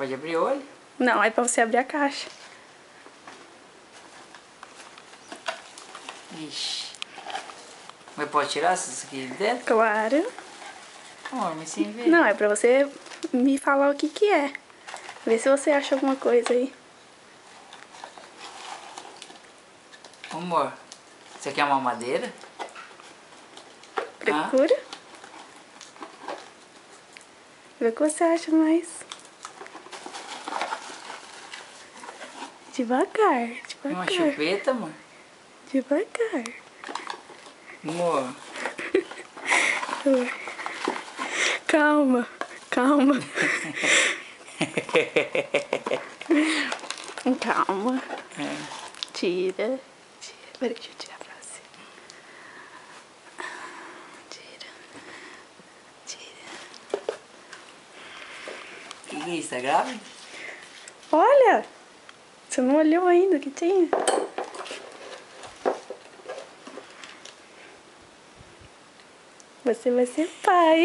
pode abrir o olho? Não, é pra você abrir a caixa. Ixi. Mas pode tirar isso aqui de dentro? Claro. Amor, mas sem ver. Não, é pra você me falar o que que é. Vê se você acha alguma coisa aí. Amor, isso aqui é uma madeira? Procura. Vê o que você acha mais. Devagar, É uma devagar. chupeta, amor? Devagar. Amor. Calma, calma. Calma. Tira. Tira. Peraí, deixa eu tirar pra você. Tira. Tira. O que é isso? Tá grávida? Olha! Você não olhou ainda o que tinha? Você vai ser pai.